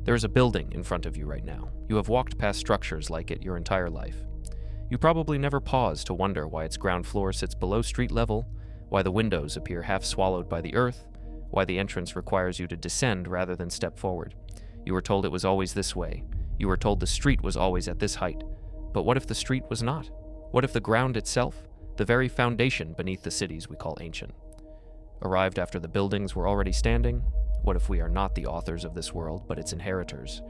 There is a building in front of you right now. You have walked past structures like it your entire life. You probably never pause to wonder why its ground floor sits below street level, why the windows appear half swallowed by the earth, why the entrance requires you to descend rather than step forward. You were told it was always this way. You were told the street was always at this height. But what if the street was not? What if the ground itself, the very foundation beneath the cities we call ancient? Arrived after the buildings were already standing? What if we are not the authors of this world, but its inheritors,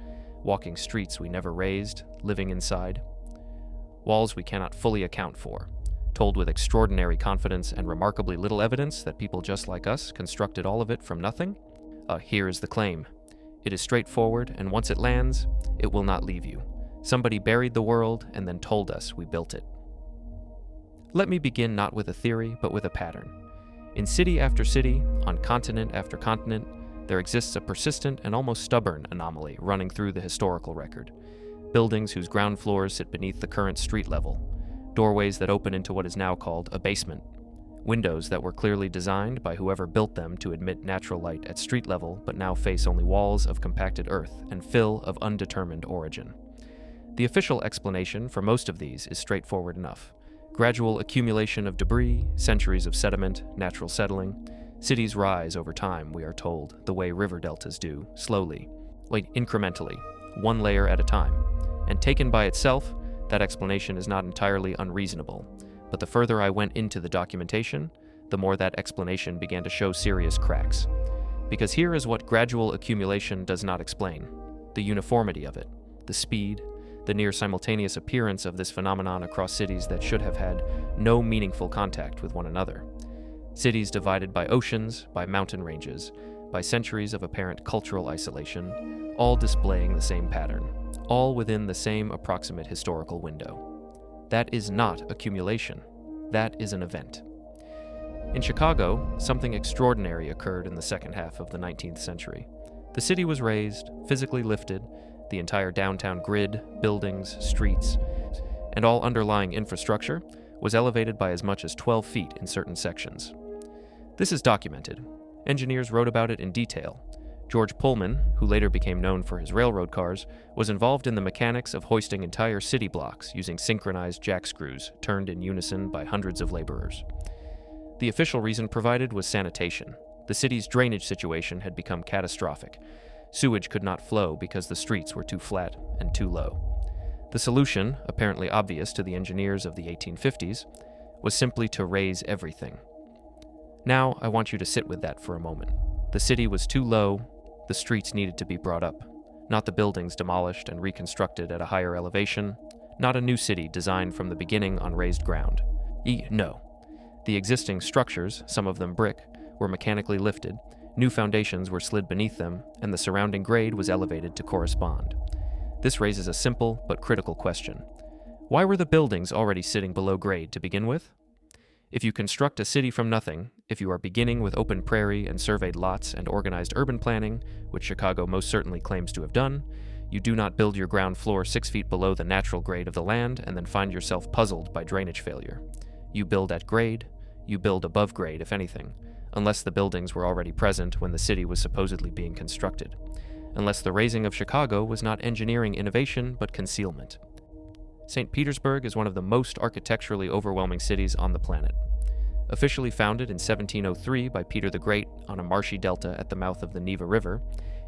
walking streets we never raised, living inside? Walls we cannot fully account for, told with extraordinary confidence and remarkably little evidence that people just like us constructed all of it from nothing? Here is the claim. It is straightforward, and once it lands, it will not leave you. Somebody buried the world and then told us we built it. Let me begin not with a theory, but with a pattern. In city after city, on continent after continent, there exists a persistent and almost stubborn anomaly running through the historical record. Buildings whose ground floors sit beneath the current street level, doorways that open into what is now called a basement, windows that were clearly designed by whoever built them to admit natural light at street level but now face only walls of compacted earth and fill of undetermined origin. The official explanation for most of these is straightforward enough. Gradual accumulation of debris, centuries of sediment, natural settling. Cities rise over time, we are told, the way river deltas do, slowly, incrementally, one layer at a time. And taken by itself, that explanation is not entirely unreasonable. But the further I went into the documentation, the more that explanation began to show serious cracks. Because here is what gradual accumulation does not explain: the uniformity of it, the speed, the near simultaneous appearance of this phenomenon across cities that should have had no meaningful contact with one another. Cities divided by oceans, by mountain ranges, by centuries of apparent cultural isolation, all displaying the same pattern, all within the same approximate historical window. That is not accumulation. That is an event. In Chicago, something extraordinary occurred in the second half of the 19th century. The city was raised, physically lifted, the entire downtown grid, buildings, streets, and all underlying infrastructure was elevated by as much as 12 feet in certain sections. This is documented. Engineers wrote about it in detail. George Pullman, who later became known for his railroad cars, was involved in the mechanics of hoisting entire city blocks using synchronized jack screws turned in unison by hundreds of laborers. The official reason provided was sanitation. The city's drainage situation had become catastrophic. Sewage could not flow because the streets were too flat and too low. The solution, apparently obvious to the engineers of the 1850s, was simply to raise everything. Now, I want you to sit with that for a moment. The city was too low, the streets needed to be brought up, not the buildings demolished and reconstructed at a higher elevation, not a new city designed from the beginning on raised ground. No. The existing structures, some of them brick, were mechanically lifted, new foundations were slid beneath them, and the surrounding grade was elevated to correspond. This raises a simple but critical question. Why were the buildings already sitting below grade to begin with? If you construct a city from nothing, if you are beginning with open prairie and surveyed lots and organized urban planning, which Chicago most certainly claims to have done, you do not build your ground floor 6 feet below the natural grade of the land and then find yourself puzzled by drainage failure. You build at grade, you build above grade if anything, unless the buildings were already present when the city was supposedly being constructed, unless the raising of Chicago was not engineering innovation but concealment. St. Petersburg is one of the most architecturally overwhelming cities on the planet. Officially founded in 1703 by Peter the Great on a marshy delta at the mouth of the Neva River,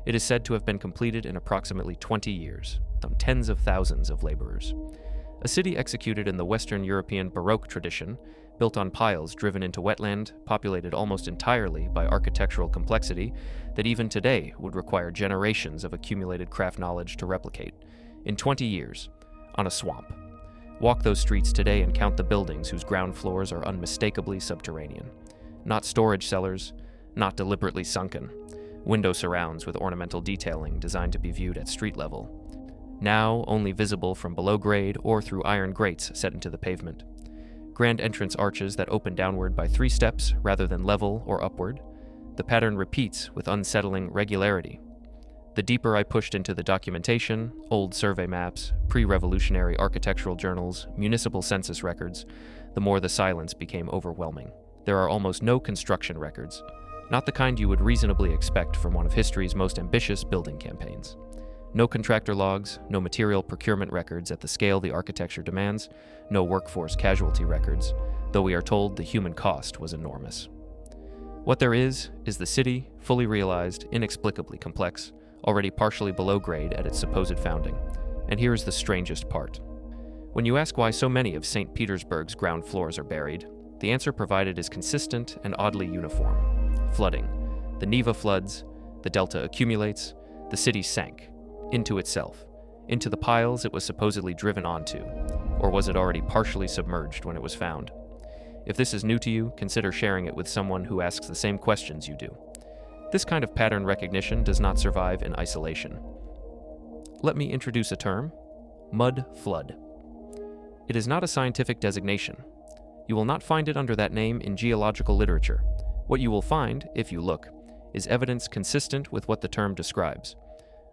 it is said to have been completed in approximately 20 years, on tens of thousands of laborers. A city executed in the Western European Baroque tradition, built on piles driven into wetland, populated almost entirely by architectural complexity that even today would require generations of accumulated craft knowledge to replicate. In 20 years, on a swamp. Walk those streets today and count the buildings whose ground floors are unmistakably subterranean. Not storage cellars, not deliberately sunken. Window surrounds with ornamental detailing designed to be viewed at street level. Now only visible from below grade or through iron grates set into the pavement. Grand entrance arches that open downward by 3 steps rather than level or upward. The pattern repeats with unsettling regularity. The deeper I pushed into the documentation, old survey maps, pre-revolutionary architectural journals, municipal census records, the more the silence became overwhelming. There are almost no construction records, not the kind you would reasonably expect from one of history's most ambitious building campaigns. No contractor logs, no material procurement records at the scale the architecture demands, no workforce casualty records, though we are told the human cost was enormous. What there is the city, fully realized, inexplicably complex, already partially below grade at its supposed founding. And here is the strangest part. When you ask why so many of St. Petersburg's ground floors are buried, the answer provided is consistent and oddly uniform. Flooding. The Neva floods, the delta accumulates, the city sank. Into itself. Into the piles it was supposedly driven onto. Or was it already partially submerged when it was found? If this is new to you, consider sharing it with someone who asks the same questions you do. This kind of pattern recognition does not survive in isolation. Let me introduce a term: mud flood. It is not a scientific designation. You will not find it under that name in geological literature. What you will find, if you look, is evidence consistent with what the term describes.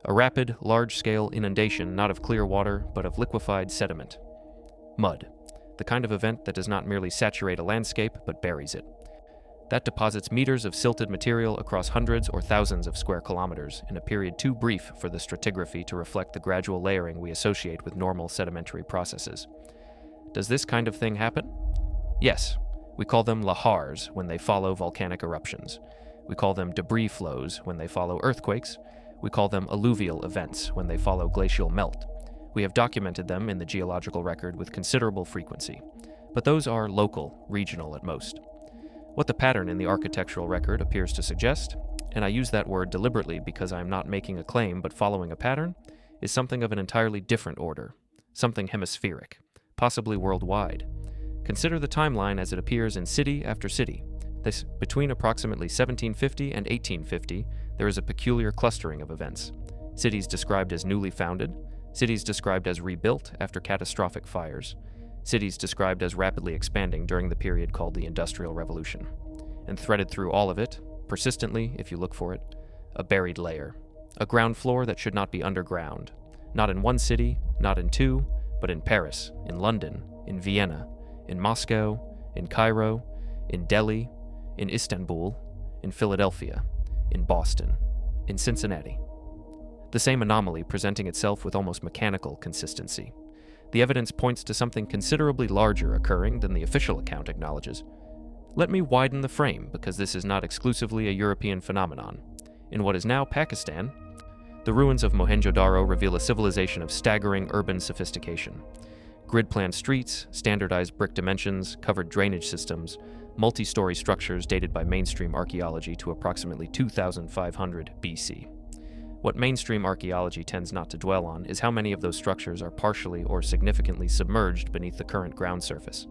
A rapid, large-scale inundation not of clear water, but of liquefied sediment. Mud. The kind of event that does not merely saturate a landscape, but buries it. That deposits meters of silted material across hundreds or thousands of square kilometers in a period too brief for the stratigraphy to reflect the gradual layering we associate with normal sedimentary processes. Does this kind of thing happen? Yes. We call them lahars when they follow volcanic eruptions. We call them debris flows when they follow earthquakes. We call them alluvial events when they follow glacial melt. We have documented them in the geological record with considerable frequency. But those are local, regional at most. What the pattern in the architectural record appears to suggest, and I use that word deliberately because I am not making a claim but following a pattern, is something of an entirely different order, something hemispheric, possibly worldwide. Consider the timeline as it appears in city after city. Between approximately 1750 and 1850, there is a peculiar clustering of events. Cities described as newly founded, cities described as rebuilt after catastrophic fires, cities described as rapidly expanding during the period called the Industrial Revolution. And threaded through all of it, persistently, if you look for it, a buried layer. A ground floor that should not be underground. Not in one city, not in two, but in Paris, in London, in Vienna, in Moscow, in Cairo, in Delhi, in Istanbul, in Philadelphia, in Boston, in Cincinnati. The same anomaly presenting itself with almost mechanical consistency. The evidence points to something considerably larger occurring than the official account acknowledges. Let me widen the frame, because this is not exclusively a European phenomenon. In what is now Pakistan, the ruins of Mohenjo-Daro reveal a civilization of staggering urban sophistication. Grid-planned streets, standardized brick dimensions, covered drainage systems, multi-story structures dated by mainstream archaeology to approximately 2500 BC. What mainstream archaeology tends not to dwell on is how many of those structures are partially or significantly submerged beneath the current ground surface.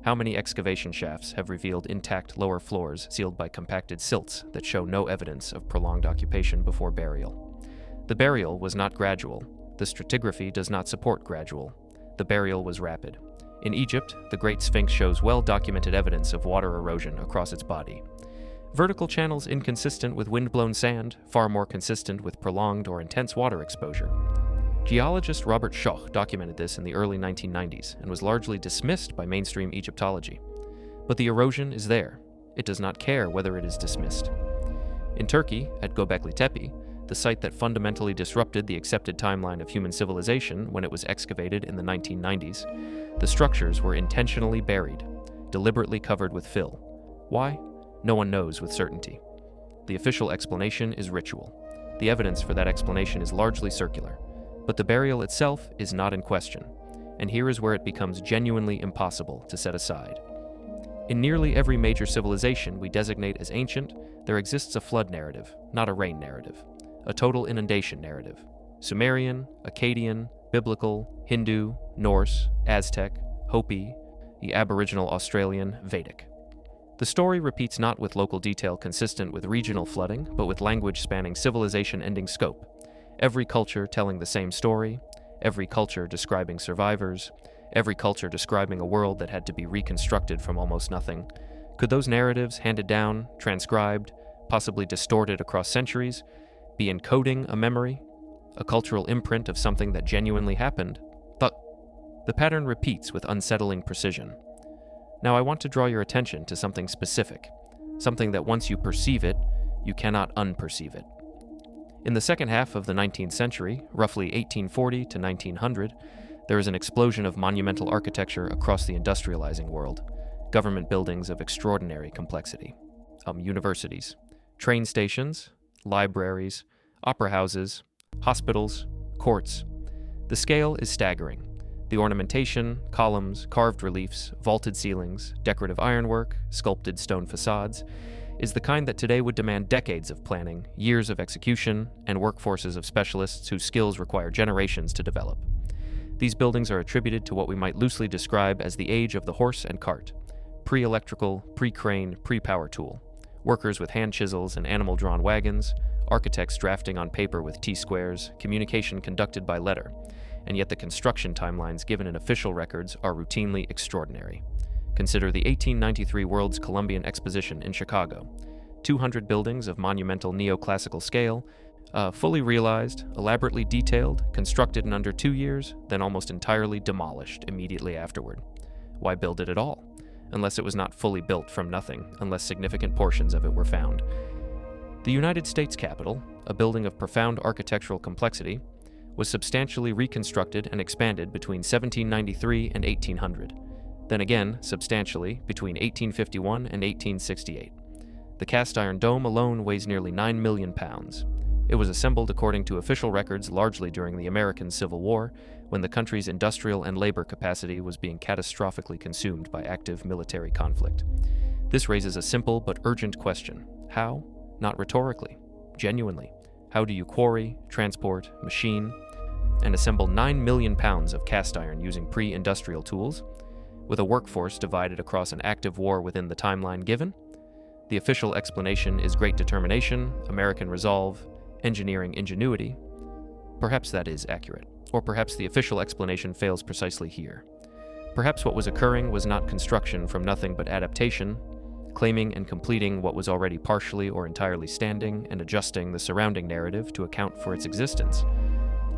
How many excavation shafts have revealed intact lower floors sealed by compacted silts that show no evidence of prolonged occupation before burial? The burial was not gradual. The stratigraphy does not support gradual. The burial was rapid. In Egypt, the Great Sphinx shows well-documented evidence of water erosion across its body. Vertical channels inconsistent with wind-blown sand, far more consistent with prolonged or intense water exposure. Geologist Robert Schoch documented this in the early 1990s and was largely dismissed by mainstream Egyptology. But the erosion is there. It does not care whether it is dismissed. In Turkey, at Göbekli Tepe, the site that fundamentally disrupted the accepted timeline of human civilization when it was excavated in the 1990s, the structures were intentionally buried, deliberately covered with fill. Why? No one knows with certainty. The official explanation is ritual. The evidence for that explanation is largely circular. But the burial itself is not in question, and here is where it becomes genuinely impossible to set aside. In nearly every major civilization we designate as ancient, there exists a flood narrative, not a rain narrative. A total inundation narrative. Sumerian, Akkadian, Biblical, Hindu, Norse, Aztec, Hopi, the Aboriginal Australian, Vedic. The story repeats not with local detail consistent with regional flooding, but with language spanning civilization-ending scope. Every culture telling the same story, every culture describing survivors, every culture describing a world that had to be reconstructed from almost nothing. Could those narratives handed down, transcribed, possibly distorted across centuries, be encoding a memory, a cultural imprint of something that genuinely happened? The pattern repeats with unsettling precision. Now I want to draw your attention to something specific, something that once you perceive it, you cannot unperceive it. In the second half of the 19th century, roughly 1840 to 1900, there is an explosion of monumental architecture across the industrializing world. Government buildings of extraordinary complexity. Universities, train stations, libraries, opera houses, hospitals, courts. The scale is staggering. The ornamentation, columns, carved reliefs, vaulted ceilings, decorative ironwork, sculpted stone facades, is the kind that today would demand decades of planning, years of execution, and workforces of specialists whose skills require generations to develop. These buildings are attributed to what we might loosely describe as the age of the horse and cart. Pre-electrical, pre-crane, pre-power tool. Workers with hand chisels and animal-drawn wagons, architects drafting on paper with T-squares, communication conducted by letter, and yet the construction timelines given in official records are routinely extraordinary. Consider the 1893 World's Columbian Exposition in Chicago. 200 buildings of monumental neoclassical scale, fully realized, elaborately detailed, constructed in under 2 years, then almost entirely demolished immediately afterward. Why build it at all? Unless it was not fully built from nothing, unless significant portions of it were found. The United States Capitol, a building of profound architectural complexity, was substantially reconstructed and expanded between 1793 and 1800, then again, substantially, between 1851 and 1868. The cast iron dome alone weighs nearly 9 million pounds. It was assembled according to official records largely during the American Civil War, when the country's industrial and labor capacity was being catastrophically consumed by active military conflict. This raises a simple but urgent question. How? Not rhetorically. Genuinely. How do you quarry, transport, machine, and assemble 9 million pounds of cast iron using pre-industrial tools, with a workforce divided across an active war within the timeline given? The official explanation is great determination, American resolve, engineering ingenuity. Perhaps that is accurate, or perhaps the official explanation fails precisely here. Perhaps what was occurring was not construction from nothing but adaptation, claiming and completing what was already partially or entirely standing and adjusting the surrounding narrative to account for its existence.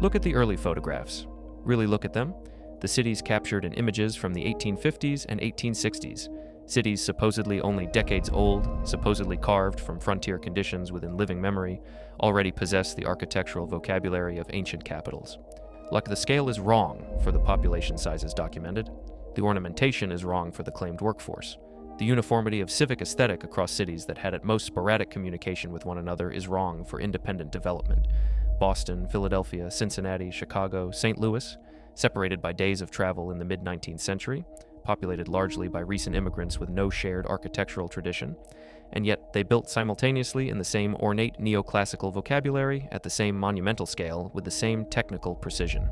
Look at the early photographs. Really look at them. The cities captured in images from the 1850s and 1860s. Cities supposedly only decades old, supposedly carved from frontier conditions within living memory, already possess the architectural vocabulary of ancient capitals. Like the scale is wrong for the population sizes documented. The ornamentation is wrong for the claimed workforce. The uniformity of civic aesthetic across cities that had at most sporadic communication with one another is wrong for independent development. Boston, Philadelphia, Cincinnati, Chicago, St. Louis, separated by days of travel in the mid-19th century, populated largely by recent immigrants with no shared architectural tradition, and yet they built simultaneously in the same ornate neoclassical vocabulary at the same monumental scale with the same technical precision.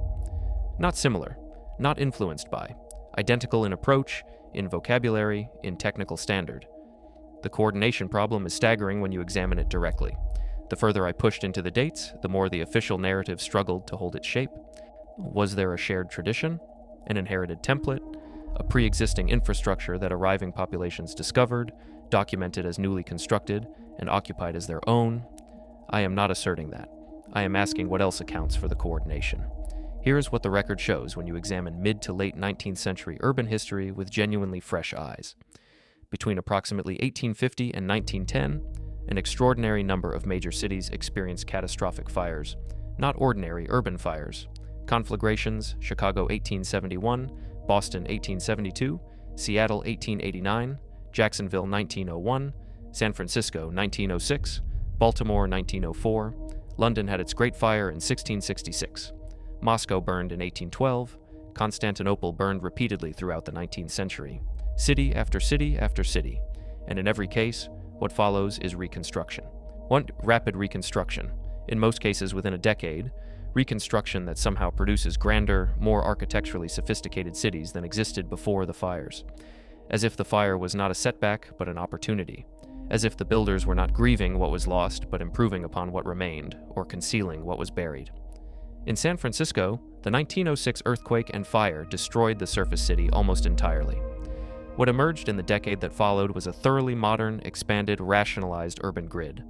Not similar, not influenced by, identical in approach, in vocabulary, in technical standard. The coordination problem is staggering when you examine it directly. The further I pushed into the dates, the more the official narrative struggled to hold its shape. Was there a shared tradition, an inherited template, a pre-existing infrastructure that arriving populations discovered, documented as newly constructed, and occupied as their own? I am not asserting that. I am asking what else accounts for the coordination. Here is what the record shows when you examine mid to late 19th century urban history with genuinely fresh eyes. Between approximately 1850 and 1910, an extraordinary number of major cities experienced catastrophic fires, not ordinary urban fires. Conflagrations, Chicago 1871, Boston 1872, Seattle 1889, Jacksonville 1901, San Francisco 1906, Baltimore 1904, London had its Great Fire in 1666, Moscow burned in 1812, Constantinople burned repeatedly throughout the 19th century, city after city after city, and in every case, what follows is reconstruction. One rapid reconstruction, in most cases within a decade, reconstruction that somehow produces grander, more architecturally sophisticated cities than existed before the fires. As if the fire was not a setback, but an opportunity. As if the builders were not grieving what was lost, but improving upon what remained, or concealing what was buried. In San Francisco, the 1906 earthquake and fire destroyed the surface city almost entirely. What emerged in the decade that followed was a thoroughly modern, expanded, rationalized urban grid.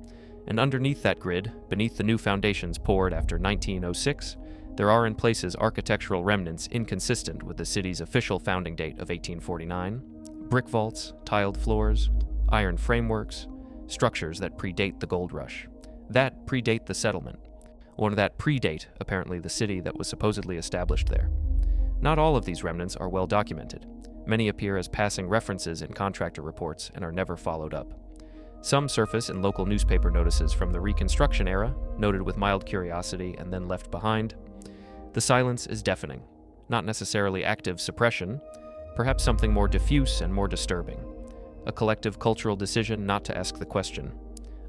And underneath that grid, beneath the new foundations poured after 1906, there are in places architectural remnants inconsistent with the city's official founding date of 1849, brick vaults, tiled floors, iron frameworks, structures that predate the gold rush, that predate the settlement, one that predate, apparently, the city that was supposedly established there. Not all of these remnants are well documented. Many appear as passing references in contractor reports and are never followed up. Some surface in local newspaper notices from the Reconstruction era, noted with mild curiosity and then left behind. The silence is deafening. Not necessarily active suppression, perhaps something more diffuse and more disturbing. A collective cultural decision not to ask the question.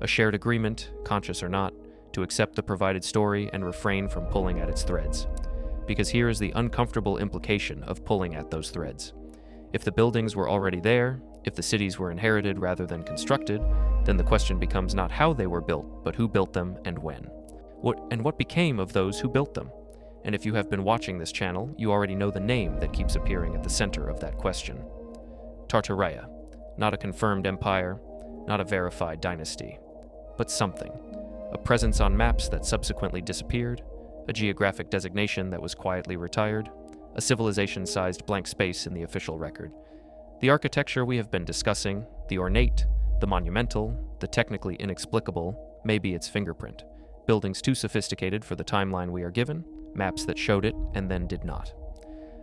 A shared agreement, conscious or not, to accept the provided story and refrain from pulling at its threads. Because here is the uncomfortable implication of pulling at those threads. If the buildings were already there, if the cities were inherited rather than constructed, then the question becomes not how they were built, but who built them and when. What became of those who built them? And if you have been watching this channel, you already know the name that keeps appearing at the center of that question. Tartaria. Not a confirmed empire, not a verified dynasty, but something. A presence on maps that subsequently disappeared, a geographic designation that was quietly retired, a civilization-sized blank space in the official record. The architecture we have been discussing, the ornate, the monumental, the technically inexplicable, may be its fingerprint. Buildings too sophisticated for the timeline we are given, maps that showed it and then did not.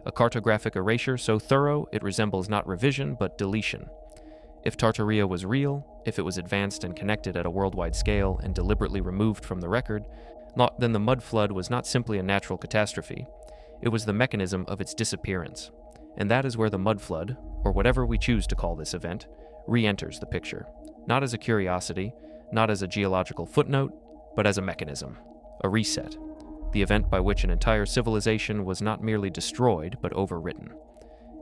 A cartographic erasure so thorough it resembles not revision but deletion. If Tartaria was real, if it was advanced and connected at a worldwide scale and deliberately removed from the record, then the mud flood was not simply a natural catastrophe, it was the mechanism of its disappearance. And that is where the mud flood, or whatever we choose to call this event, re-enters the picture. Not as a curiosity, not as a geological footnote, but as a mechanism, a reset. The event by which an entire civilization was not merely destroyed, but overwritten.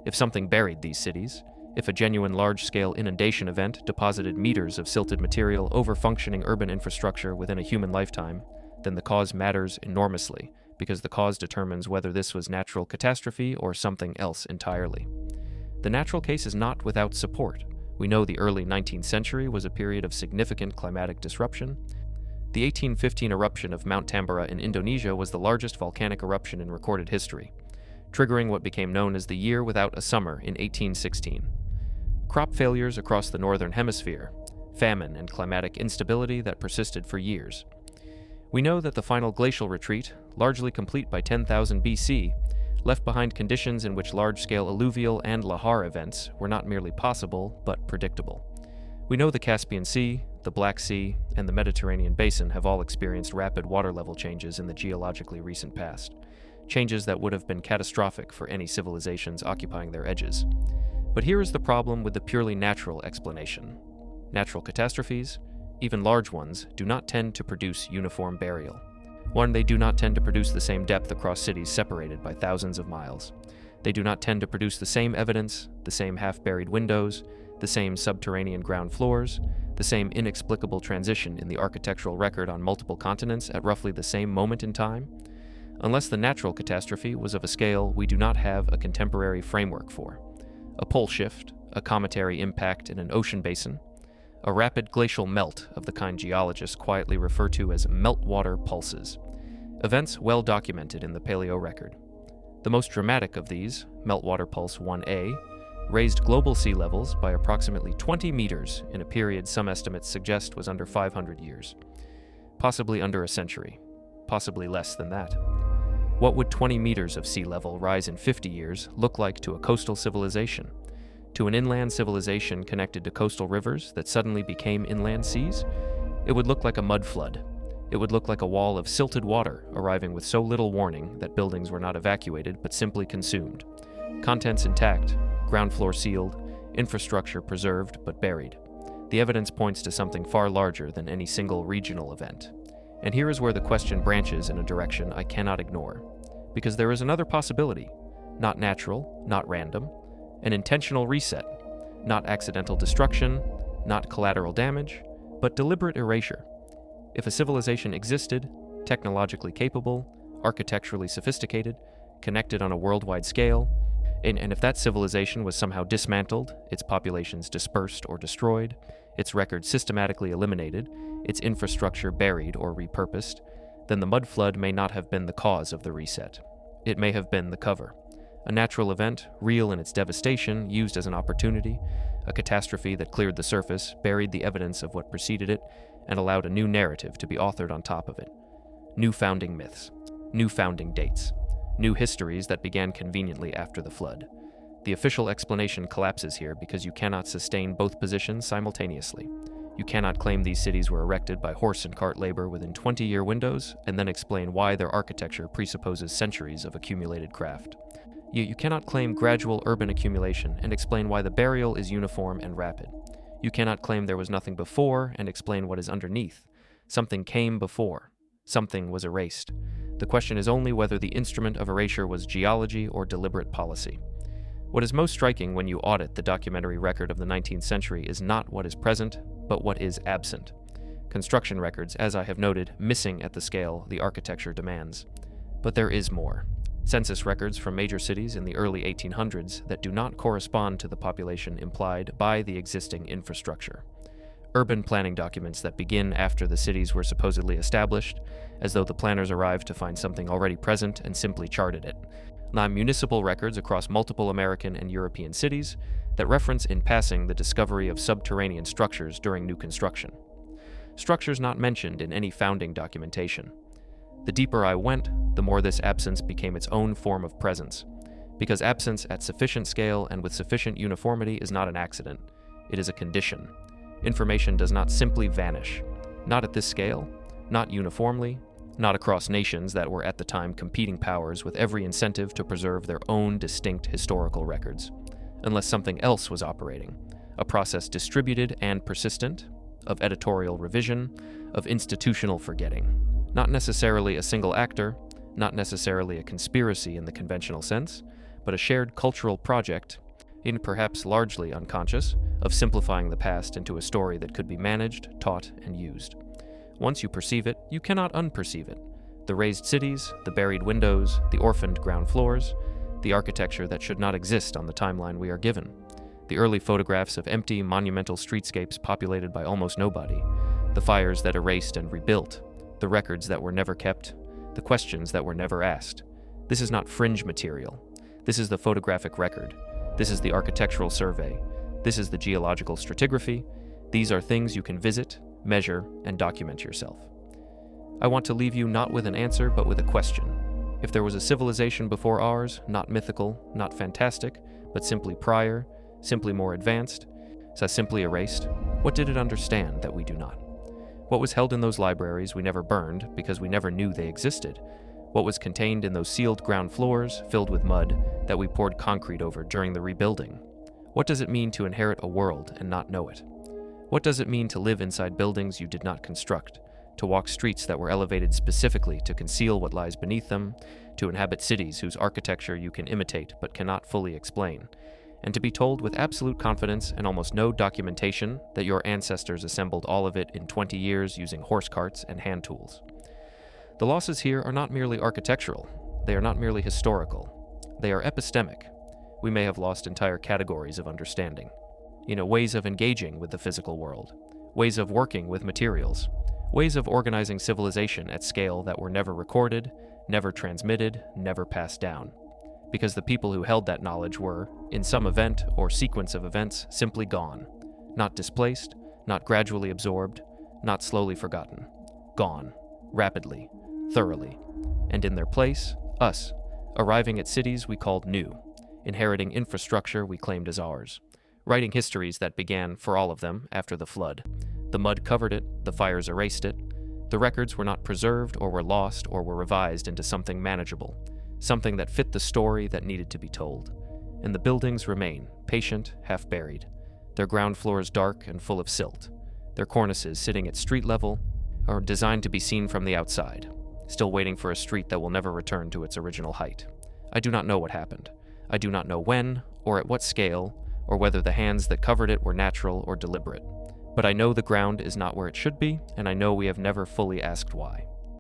If something buried these cities, if a genuine large-scale inundation event deposited meters of silted material over functioning urban infrastructure within a human lifetime, then the cause matters enormously, because the cause determines whether this was natural catastrophe or something else entirely. The natural case is not without support. We know the early 19th century was a period of significant climatic disruption. The 1815 eruption of Mount Tambora in Indonesia was the largest volcanic eruption in recorded history, triggering what became known as the Year Without a Summer in 1816. Crop failures across the northern hemisphere, famine and climatic instability that persisted for years. We know that the final glacial retreat, largely complete by 10,000 BC, left behind conditions in which large-scale alluvial and lahar events were not merely possible, but predictable. We know the Caspian Sea, the Black Sea, and the Mediterranean basin have all experienced rapid water level changes in the geologically recent past, changes that would have been catastrophic for any civilizations occupying their edges. But here is the problem with the purely natural explanation. Natural catastrophes, even large ones, do not tend to produce uniform burial. One, they do not tend to produce the same depth across cities separated by thousands of miles. They do not tend to produce the same evidence, the same half-buried windows, the same subterranean ground floors, the same inexplicable transition in the architectural record on multiple continents at roughly the same moment in time, unless the natural catastrophe was of a scale we do not have a contemporary framework for. A pole shift, a cometary impact in an ocean basin, a rapid glacial melt of the kind geologists quietly refer to as meltwater pulses. Events well documented in the paleo record. The most dramatic of these, Meltwater Pulse 1A, raised global sea levels by approximately 20 meters in a period some estimates suggest was under 500 years. Possibly under a century. Possibly less than that. What would 20 meters of sea level rise in 50 years look like to a coastal civilization? To an inland civilization connected to coastal rivers that suddenly became inland seas? It would look like a mud flood. It would look like a wall of silted water arriving with so little warning that buildings were not evacuated but simply consumed. Contents intact, ground floor sealed, infrastructure preserved but buried. The evidence points to something far larger than any single regional event. And here is where the question branches in a direction I cannot ignore. Because there is another possibility, not natural, not random, an intentional reset, not accidental destruction, not collateral damage, but deliberate erasure. If a civilization existed, technologically capable, architecturally sophisticated, connected on a worldwide scale, and if that civilization was somehow dismantled, its populations dispersed or destroyed, its records systematically eliminated, its infrastructure buried or repurposed, then the mud flood may not have been the cause of the reset. It may have been the cover. A natural event, real in its devastation, used as an opportunity, a catastrophe that cleared the surface, buried the evidence of what preceded it, and allowed a new narrative to be authored on top of it. New founding myths, new founding dates, new histories that began conveniently after the flood. The official explanation collapses here because you cannot sustain both positions simultaneously. You cannot claim these cities were erected by horse and cart labor within 20-year windows and then explain why their architecture presupposes centuries of accumulated craft. You cannot claim gradual urban accumulation and explain why the burial is uniform and rapid. You cannot claim there was nothing before and explain what is underneath. Something came before. Something was erased. The question is only whether the instrument of erasure was geology or deliberate policy. What is most striking when you audit the documentary record of the 19th century is not what is present, but what is absent. Construction records, as I have noted, missing at the scale the architecture demands. But there is more. Census records from major cities in the early 1800s that do not correspond to the population implied by the existing infrastructure. Urban planning documents that begin after the cities were supposedly established, as though the planners arrived to find something already present and simply charted it. Non-municipal records across multiple American and European cities that reference in passing the discovery of subterranean structures during new construction. Structures not mentioned in any founding documentation. The deeper I went, the more this absence became its own form of presence, because absence at sufficient scale and with sufficient uniformity is not an accident. It is a condition. Information does not simply vanish. Not at this scale, not uniformly, not across nations that were at the time competing powers with every incentive to preserve their own distinct historical records, unless something else was operating, a process distributed and persistent, of editorial revision, of institutional forgetting. Not necessarily a single actor, not necessarily a conspiracy in the conventional sense, but a shared cultural project, in perhaps largely unconscious, of simplifying the past into a story that could be managed, taught, and used. Once you perceive it, you cannot unperceive it. The raised cities, the buried windows, the orphaned ground floors, the architecture that should not exist on the timeline we are given. The early photographs of empty, monumental streetscapes populated by almost nobody. The fires that erased and rebuilt. The records that were never kept. The questions that were never asked. This is not fringe material. This is the photographic record. This is the architectural survey. This is the geological stratigraphy. These are things you can visit, measure, and document yourself. I want to leave you not with an answer, but with a question. If there was a civilization before ours, not mythical, not fantastic, but simply prior, simply more advanced, so simply erased, what did it understand that we do not? What was held in those libraries we never burned because we never knew they existed? What was contained in those sealed ground floors filled with mud that we poured concrete over during the rebuilding? What does it mean to inherit a world and not know it? What does it mean to live inside buildings you did not construct, to walk streets that were elevated specifically to conceal what lies beneath them, to inhabit cities whose architecture you can imitate but cannot fully explain, and to be told with absolute confidence and almost no documentation that your ancestors assembled all of it in 20 years using horse carts and hand tools? The losses here are not merely architectural. They are not merely historical. They are epistemic. We may have lost entire categories of understanding. Ways of engaging with the physical world, ways of working with materials, ways of organizing civilization at scale that were never recorded, never transmitted, never passed down. Because the people who held that knowledge were, in some event or sequence of events, simply gone. Not displaced, not gradually absorbed, not slowly forgotten. Gone. Rapidly. Thoroughly. And in their place, us, arriving at cities we called new, inheriting infrastructure we claimed as ours. Writing histories that began, for all of them, after the flood. The mud covered it, the fires erased it. The records were not preserved or were lost or were revised into something manageable, something that fit the story that needed to be told. And the buildings remain, patient, half-buried, their ground floors dark and full of silt, their cornices sitting at street level or designed to be seen from the outside, still waiting for a street that will never return to its original height. I do not know what happened. I do not know when, or at what scale, or whether the hands that covered it were natural or deliberate. But I know the ground is not where it should be, and I know we have never fully asked why.